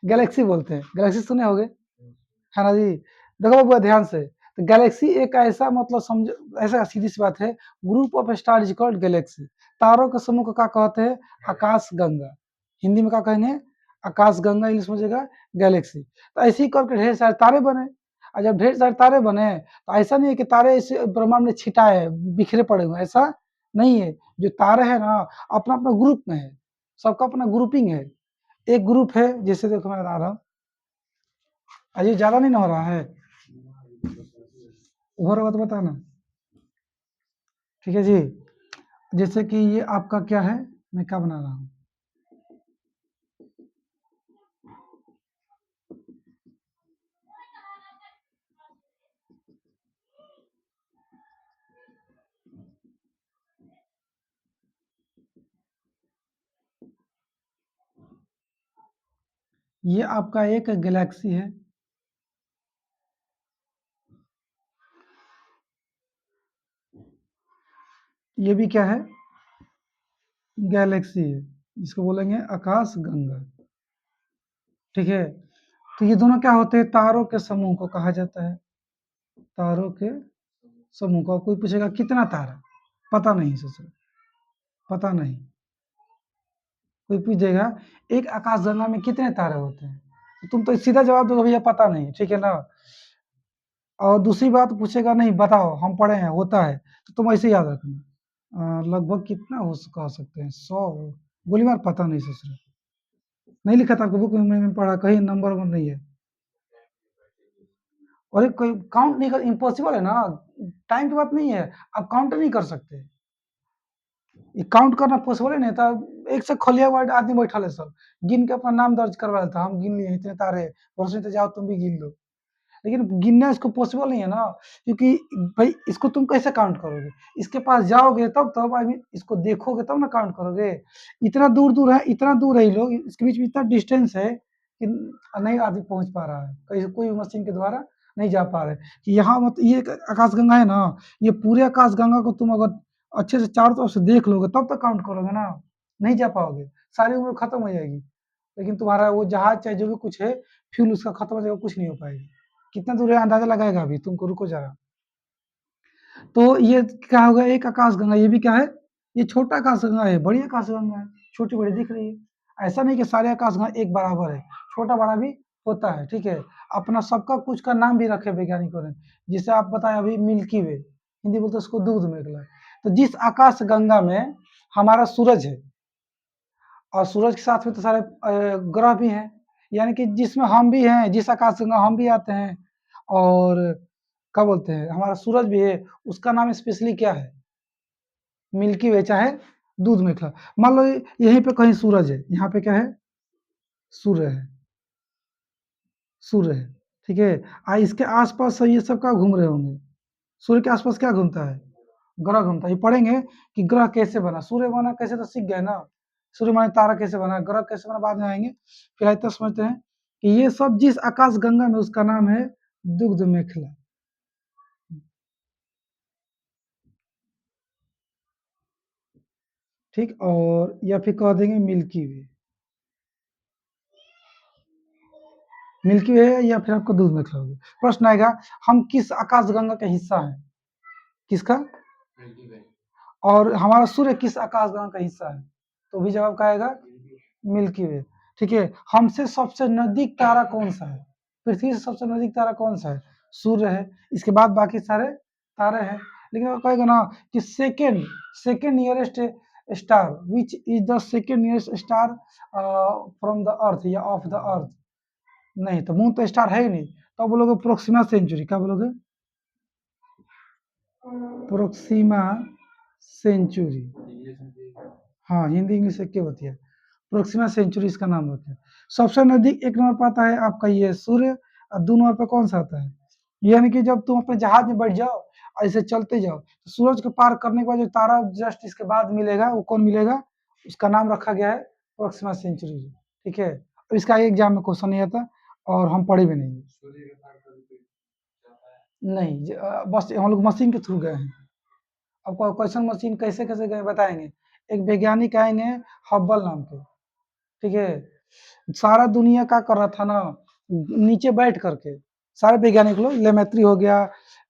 S1: गैलेक्सी बोलते हैं, गैलेक्सी सुने होगे, है ना जी? देखो बाबू ध्यान से, तो गैलेक्सी एक ऐसा मतलब समझो, ऐसा सीधी सी बात है, group of star is called Galaxy. तारों के समूह को क्या कहते हैं? आकाश गंगा। हिंदी में क्या कहेंगे? आकाश गंगा, इंग्लिश में जगह गैलेक्सी। तो ऐसे ही करके ढेर सारे तारे बने, और जब ढेर सारे तारे बने तो ऐसा नहीं है कि तारे इस ब्रह्मांड में छिटाए हैं, बिखरे पड़े हुए, ऐसा नहीं है। जो तारे हैं ना, अपना अपना ग्रुप में है, सबका अपना ग्रुपिंग है। एक ग्रुप है, जैसे देखो मैं बता रहा हूँ, अजय ज्यादा नहीं ना हो रहा है, हो रहा तो बताना। ठीक है जी, जैसे कि ये आपका क्या है, मैं क्या बना रहा हूँ, ये आपका एक गैलेक्सी है, ये भी क्या है? गैलेक्सी है, इसको बोलेंगे आकाश गंगा। ठीक है, तो ये दोनों क्या होते हैं? तारों के समूह को कहा जाता है, तारों के समूह को। कोई पूछेगा कितना तारा, पता नहीं ससुर, पता नहीं। कोई पूछेगा एक आकाशगंगा में कितने तारे होते हैं, तो तुम तो सीधा जवाब दो भैया पता नहीं, ठीक है ना। और दूसरी बात पूछेगा नहीं बताओ हम पढ़े हैं होता है, तो तुम ऐसे याद रखना। लगभग कितना हो सकते हैं, 100। गोली मार पता नहीं ससुर, नहीं लिखा था आपको बुक में, मैंने पढ़ा कहीं नंबर वन नहीं है। और कोई काउंट नहीं कर, इम्पॉसिबल है ना, टाइम की बात नहीं है, आप काउंट नहीं कर सकते, ये काउंट करना पॉसिबल ही नहीं था। एक से खोलिया हुआ आदमी बैठा है सब, गिन के अपना नाम दर्ज करवा लेता, हम गिन लिए इतने तारे, वर्षों से जाओ तुम भी गिन लो। लेकिन गिनना इसको पॉसिबल नहीं है ना, क्योंकि भाई इसको तुम कैसे काउंट करोगे, इसके पास जाओगे तब आई मीन इसको देखोगे तब ना काउंट करोगे। इतना दूर दूर है, इतना दूर है ये लोग, इसके बीच में इतना डिस्टेंस है कि नहीं आदमी पहुंच पा रहा है, कहीं कोई भी मशीन के द्वारा नहीं जा पा रहे कि यहाँ मत, ये आकाशगंगा है ना, ये पूरे आकाशगंगा को तुम अगर अच्छे से चारों तरफ से देख लोगे तब तक काउंट करोगे ना, नहीं जा पाओगे, सारी उम्र खत्म हो जाएगी। लेकिन तुम्हारा वो जहाज चाहे जो भी कुछ है, फ्यूल उसका खत्म हो जाएगा, कुछ नहीं हो पाएगी। कितना दूर है अंदाजा लगाएगा अभी, तुमको रुको जरा। तो ये क्या होगा, एक आकाशगंगा, ये भी क्या है, ये छोटा आकाशगंगा है, बड़ी आकाशगंगा है, छोटी बड़ी दिख रही है। ऐसा नहीं कि सारे आकाशगंगा एक बराबर है, छोटा बड़ा भी होता है, ठीक है। अपना सबका कुछ का नाम भी रखे वैज्ञानिकों ने, जिसे आप बताए अभी मिल्की वे, हिंदी बोलते उसको दूध मेघला। तो जिस आकाश गंगा में हमारा सूरज है, और सूरज के साथ में तो सारे ग्रह भी हैं, यानी कि जिसमें हम भी हैं, जिस आकाश गंगा हम भी आते हैं, और क्या बोलते हैं हमारा सूरज भी है, उसका नाम स्पेशली क्या है, मिल्की वे चाहे दूध मेखला। मान लो यहीं पे कहीं सूरज है, यहाँ पे क्या है, सूर्य है, सूर्य है, ठीक है। इसके आसपास ये सब क्या घूम रहे होंगे, सूर्य के आसपास क्या घूमता है, ग्रह घूमता है। ये पढ़ेंगे कि ग्रह कैसे बना, सूर्य बना कैसे तो सीख गए ना, सूर्य माने तारा कैसे बना, ग्रह कैसे बना बाद में आएंगे। फिलहाल इतना समझते हैं कि ये सब जिस आकाश गंगा में, उसका नाम है दुग्ध मेखला। ठीक, और या फिर कह देंगे मिल्की वे, मिल्की वे, या फिर आपको दूध मेखला होगी। प्रश्न आएगा हम किस आकाश गंगा का हिस्सा है, किसका, और हमारा सूर्य किस आकाश गंगा का हिस्सा है, तो भी जवाब क्या आएगा, मिल्की वे, ठीक है। हमसे सबसे नजदीक तारा कौन सा है, पृथ्वी से सबसे नजदीक तारा कौन सा है, सूर्य है, इसके बाद बाकी सारे तारे हैं। लेकिन वो कहेगा ना कि second second nearest star, which is the second nearest star from the earth या ऑफ द अर्थ, नहीं तो मून तो स्टार है ही नहीं, तो बोलोगे प्रोक्सिमा सेंचुरी, क्या बोलोगे, प्रोक्सिमा सेंचुरी, हाँ हिंदी इंग्लिश एक ही होती है, प्रोक्सिमा सेंचुरी इसका नाम होता है। सबसे नजदीक एक नंबर पर आता है आपका ये सूर्य, और दो नंबर पर कौन सा आता है, यानी कि जब तुम अपने जहाज में बैठ जाओ, ऐसे चलते जाओ, तो सूरज को पार करने के बाद जो तारा जस्ट इसके बाद मिलेगा, वो कौन मिलेगा, उसका नाम रखा गया है प्रोक्सिमा सेंचुरी, ठीक है। अब इसका एग्जाम में क्वेश्चन नहीं आता, और हम पढ़े भी नहीं, नहीं बस हम लोग मशीन के थ्रू गए हैं। आपको क्वेश्चन मशीन कैसे कैसे गए बताएंगे। एक वैज्ञानिक आएंगे हब्बल नाम के, ठीक है, सारा दुनिया का कर रहा था ना, नीचे बैठ करके सारे वैज्ञानिक लोग, लेमेत्री हो गया,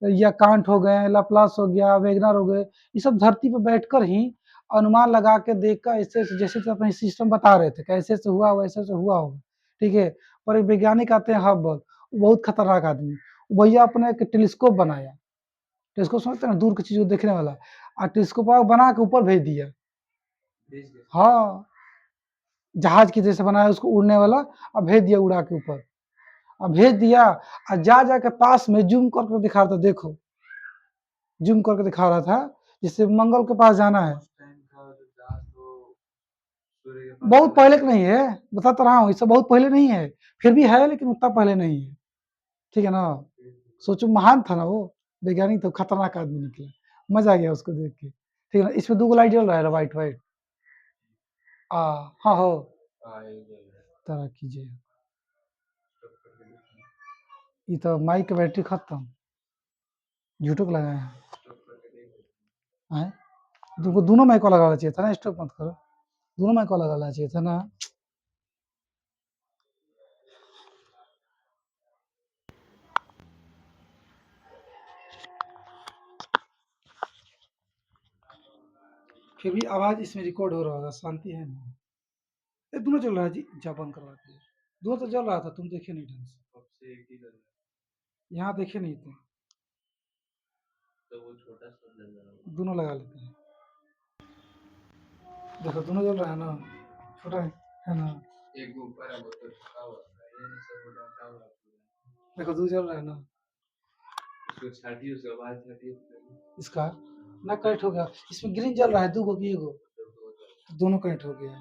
S1: या कांट हो गए, लाप्लास हो गया, वेगनर हो गए, ये सब धरती पर बैठकर ही अनुमान लगा के देखकर ऐसे जैसे अपने सिस्टम बता रहे थे कैसे से हुआ वैसे से हुआ होगा, ठीक है। पर एक वैज्ञानिक आते हैं हब्बल, बहुत खतरनाक आदमी, भैया अपने एक टेलीस्कोप बनाया, टेलीस्कोप समझते हैं ना, दूर की चीज को देखने वाला, और टेलीस्कोप बना के ऊपर भेज दिया, हाँ जहाज की जैसे बनाया उसको उड़ने वाला, और भेज दिया उड़ा के ऊपर, अब भेज दिया, और जा जाके पास में जूम करके दिखा रहा था, देखो जूम करके दिखा रहा था, जिससे मंगल के पास जाना है। बहुत पहले का नहीं है, बता तो रहा हूँ, इससे बहुत पहले नहीं है, फिर भी है लेकिन उतना पहले नहीं है, ठीक है ना। सोचो महान था ना वो वैज्ञानिक, तो खतरनाक आदमी निकला, मजा आ गया उसको देख के, ठीक है ना। इसमें दो लाइट जल रहा है, व्हाइट व्हाइट, आ हाँ हो, तरह कीजिए, ये तो माइक का बैटरी खत्म, झूठो को लगाया है, तुमको दोनों माइक को लगाना चाहिए था ना, स्टॉप मत करो, दोनों माइक को लगाना चाहिए था ना। फिर भी आवाज़ इसमें रिकॉर्ड हो रहा होगा, शांति है ना? ये दोनों चल रहा है जी, जा बंद करवा दिए। दोनों तो चल रहा था, तुम देखे नहीं ढंग से। यहाँ देखे नहीं थे। दोनों लगा लेते हैं। देखो दोनों चल रहा है ना, छोटा है ना? देखो दो चल रहा है ना, इसका ना कनेक्ट हो गया। इसमें ग्रीन चल रहा है, दो गो की एगो, तो दोनों कनेक्ट हो गया।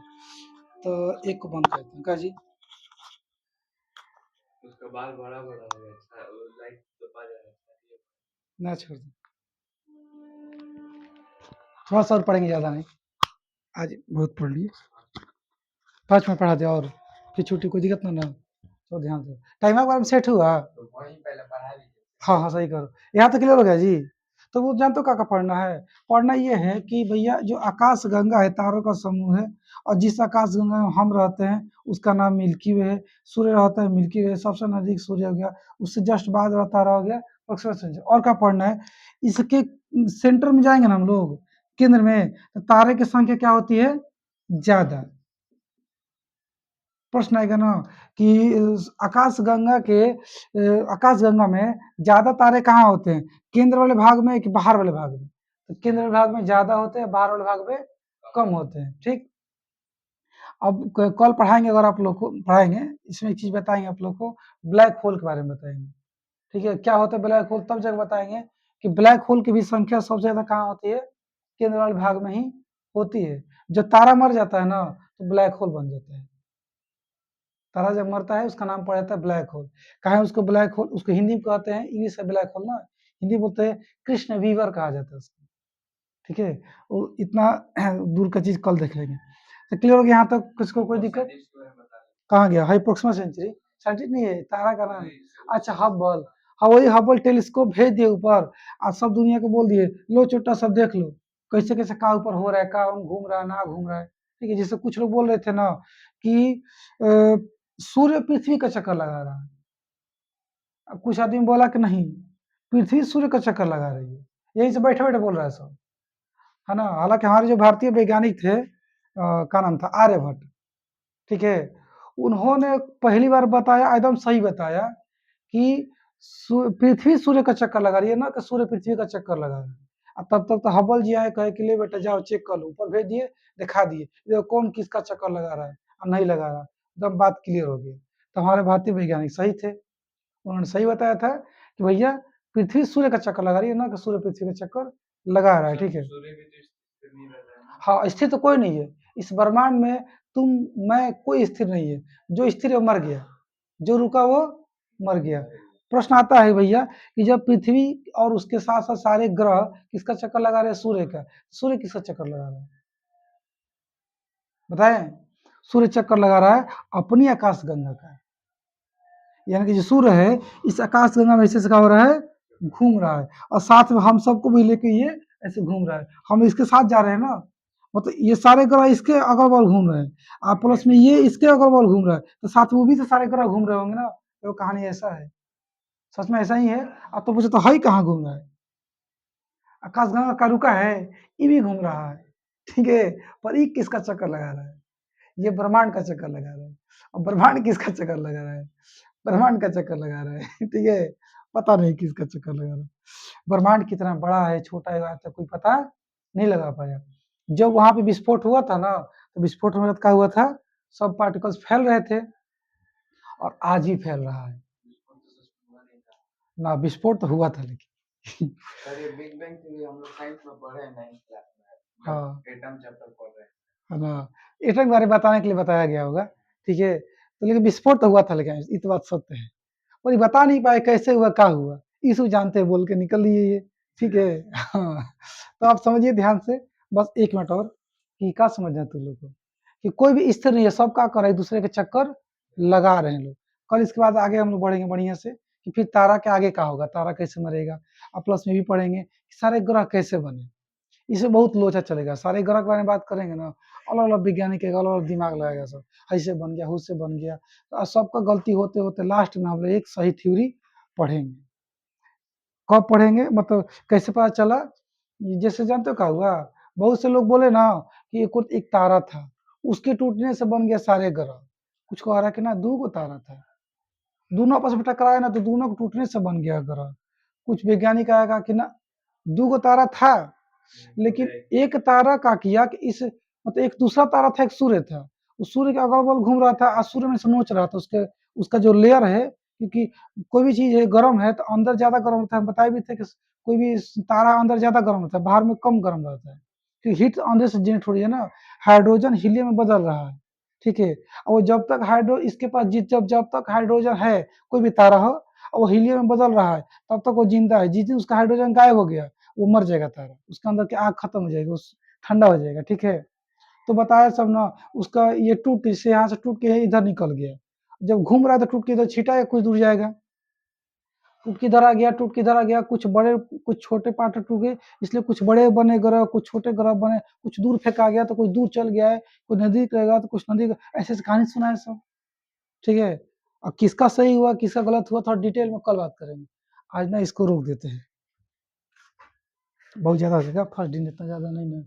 S1: तो एक को बंद करते हैं का जी। ना छोड़ दो, थोड़ा सा और पढ़ेंगे, ज़्यादा नहीं, आज बहुत पढ़ लिए। 5 मिनट पढ़ा दिया और फिर छुट्टी, कोई दिक्कत ना तो ध्यान से। टाइम आपका सेट हुआ? हाँ, हाँ, सही करो। यहाँ तक क्लियर हो गया जी? तो वो जानते हो क्या-क्या पढ़ना है? पढ़ना ये है कि भैया जो आकाश गंगा है, तारों का समूह है, और जिस आकाश गंगा में हम रहते हैं, उसका नाम मिल्की वे है। सूर्य रहता है मिल्की वे, सबसे नज़दीक सूर्य हो गया, उससे जस्ट बाद वाला तारा हो गया प्रक्षेपण संख्या। और क्या पढ़ना है? इसके सेंटर में जाएँगे ना हम लोग, केंद्र में, तो तारे की संख्या क्या होती है? ज़्यादा। प्रश्न आएगा ना कि आकाशगंगा में ज़्यादा तारे कहाँ होते हैं? केंद्र वाले भाग में कि बाहर वाले भाग में? तो केंद्र वाले भाग में ज़्यादा होते हैं, बाहर वाले भाग में कम होते हैं, ठीक? अब कल पढ़ाएँगे, अगर आप लोग को पढ़ाएँगे, इसमें एक चीज़ बताएँगे आप लोग को, ब्लैक होल के बारे में बताएँगे, ठीक है? क्या होता है ब्लैक होल, तब जाके बताएँगे कि ब्लैक होल की भी संख्या सबसे ज़्यादा कहाँ होती है? केंद्र वाले भाग में ही होती है। जब तारा मर जाता है ना, तो ब्लैक होल बन जाता है। तारा जब मरता है, उसका नाम पड़ जाता है ब्लैक होल। काहे उसको ब्लैक होल, उसको हिंदी में कहते हैं, इंग्लिश में ब्लैक होल ना, हिंदी बोलते हैं कृष्ण वीवर कहा जाता है उसको, ठीक है? वो इतना दूर का चीज़ कल देख लेंगे। तो क्लियर हो गया यहाँ तक? किसको कोई दिक्कत? कहाँ गया? हाई प्रोक्सिमा सेंचुरी साइंटिस्ट नहीं है, तारा का नाम। अच्छा, हब्बल। हाँ, वही हब्बल टेलीस्कोप भेज दिए ऊपर, और सब दुनिया को बोल दिए, लो चुट्टा सब देख लो, कैसे-कैसे का ऊपर हो रहा है, का घूम रहा है, ना घूम रहा है, ठीक है? जैसे कुछ लोग बोल रहे थे ना कि अ, सूर्य पृथ्वी का चक्कर लगा रहा है। अब कुछ आदमी बोला कि नहीं, पृथ्वी सूर्य का चक्कर लगा रही है। यहीं से बैठे-बैठे बोल रहा है सब, है ना? हालाँकि हमारे जो भारतीय वैज्ञानिक थे, क्या नाम था? आर्यभट्ट, ठीक है? उन्होंने पहली बार बताया, एकदम सही बताया कि पृथ्वी सूर्य का चक्कर लगा रही है, ना कि सूर्य पृथ्वी का चक्कर लगा रहा है। तब तक तो हब्बल जी आए, कहे कि ले बेटा जाओ चेक कर लो, ऊपर भेज दिए, दिखा दिए, देखो कौन किसका चक्कर लगा रहा है और नहीं लगा रहा, एकदम बात क्लियर हो गई। तो हमारे भारतीय वैज्ञानिक सही थे, उन्होंने सही बताया था कि भैया पृथ्वी सूर्य का चक्कर लगा रही है, ना कि सूर्य पृथ्वी का चक्कर लगा रहा है, ठीक है? हाँ, स्थिर तो कोई नहीं है इस ब्रह्मांड में, तुम मैं कोई स्थिर नहीं है, जो स्थिर है वो मर गया, जो रुका वो मर गया। प्रश्न आता है भैया कि जब पृथ्वी और उसके साथ साथ सारे ग्रह किसका चक्कर लगा रहे हैं? सूर्य का। सूर्य किसका चक्कर लगा रहा है बताएं? सूर्य चक्कर लगा रहा है अपनी आकाश गंगा का, यानी कि जो सूर्य है इस आकाश गंगा में ऐसे का हो रहा है, घूम रहा है, और साथ में हम सबको भी लेके ये ऐसे घूम रहा है, हम इसके साथ जा रहे हैं ना, मतलब ये सारे ग्रह इसके अगल बगल घूम रहे हैं, आप प्लस में ये इसके अगल बगल घूम रहा है, तो साथ में वो भी तो सारे ग्रह घूम रहे होंगे ना, तो कहानी ऐसा है, सच में ऐसा ही है। अब तो पूछे तो है कहाँ घूम रहा है? आकाशगंगा का रुका है, ये भी घूम रहा है, ठीक है? पर ये किसका चक्कर लगा रहा है? ये ब्रह्मांड का चक्कर लगा रहा है। और ब्रह्मांड किसका चक्कर लगा रहा है? ब्रह्मांड का चक्कर लगा रहा है, ठीक है? पता नहीं किसका चक्कर लगा रहा है। ब्रह्मांड कितना बड़ा है, छोटा है, आज तक कोई पता नहीं लगा पाया। जब वहाँ पे विस्फोट हुआ था ना, तो विस्फोट में क्या हुआ था? सब पार्टिकल्स फैल रहे थे, और आज ही फैल रहा है। ना विस्फोट तो हुआ था लेकिन
S2: अरे बिग बैंग थ्योरी हम लोग साइंस में पढ़े हैं 9th क्लास में,
S1: हाँ,
S2: एटम चैप्टर पढ़ रहे हैं।
S1: है ना? एटम के बारे में बताने के लिए बताया गया होगा, ठीक है? तो लेकिन विस्फोट तो हुआ था, लेकिन ये तो बात सत्य है। और ये बता नहीं पाए कैसे हुआ, क्या हुआ, यीशु जानते हैं बोल के निकल लिए ये, ठीक है? हाँ, तो आप समझिए ध्यान से, बस 1 मिनट और, कि क्या समझना है तुम लोग को, कि कोई भी स्थिर नहीं है, सब क्या कर रहे हैं, दूसरे के चक्कर लगा रहे हैं लोग। कल इसके बाद आगे हम लोग बढ़ेंगे बढ़िया से, कि फिर तारा के आगे क्या होगा, तारा कैसे मरेगा, और प्लस में भी पढ़ेंगे कि सारे ग्रह कैसे बने। इसमें बहुत लोचा चलेगा, सारे ग्रह के बारे में बात करेंगे ना, अलग-अलग वैज्ञानिक अलग अलग दिमाग लगाएगा सब, ऐसे बन गया, उससे बन गया, तो सबका गलती होते होते लास्ट में हम लोग एक सही थ्योरी पढ़ेंगे। कब पढ़ेंगे, मतलब कैसे पता चला? जैसे जानते हो क्या हुआ, बहुत से लोग बोले ना कि एक तारा था, उसके टूटने से बन गया सारे ग्रह। कुछ कह रहा कि ना 2 गो तारा था, दोनों आपस में टकराए ना तो दोनों के टूटने से बन गया ग्रह। कुछ वैज्ञानिक आएगा कि ना 2 गो तारा था, लेकिन एक तारा का किया कि इस मतलब एक दूसरा तारा था, एक सूर्य था। उस सूर्य के अगल-बगल घूम रहा था और सूर्य में से नोच रहा था। उसका जो लेयर है, क्योंकि कोई भी चीज़ है गर्म है तो अंदर ज़्यादा गर्म होता है। हम बताए भी थे कि कोई भी तारा अंदर ज़्यादा गर्म होता है, बाहर में कम गर्म रहता है। क्योंकि हीट अंदर से जनरेट हो रही है ना, हाइड्रोजन हीलियम में बदल रहा है, ठीक है? और वो जब तक इसके पास जब जब तक हाइड्रोजन है, कोई भी तारा हो और वो हीलियम में बदल रहा है, तब तक वो जिंदा है। जिस दिन उसका हाइड्रोजन गायब हो गया, वो मर जाएगा तारा, उसके अंदर की आग खत्म हो जाएगी, उस ठंडा हो जाएगा, ठीक है? तो बताया सब ना, उसका ये टूट से यहाँ से टूट के इधर निकल गया। जब घूम रहा था टूट के इधर छिटा या कुछ दूर जाएगा, टूट के इधर आ गया, टूट के इधर आ गया, कुछ छोटे पार्ट टूट गए, इसलिए कुछ बड़े बने ग्रह, कुछ छोटे ग्रह बने, कुछ दूर फेंका गया तो कुछ दूर चल गया है, कोई नजदीक रहेगा तो कुछ नजदीक, ऐसे-ऐसे कहानी सुना है सब, ठीक है? और किसका सही हुआ, किसका गलत हुआ, थोड़ा डिटेल में कल बात करेंगे। आज ना इसको रोक देते हैं। बहुत ज़्यादा हो जाएगा, फर्स्ट दिन इतना ज़्यादा नहीं ना।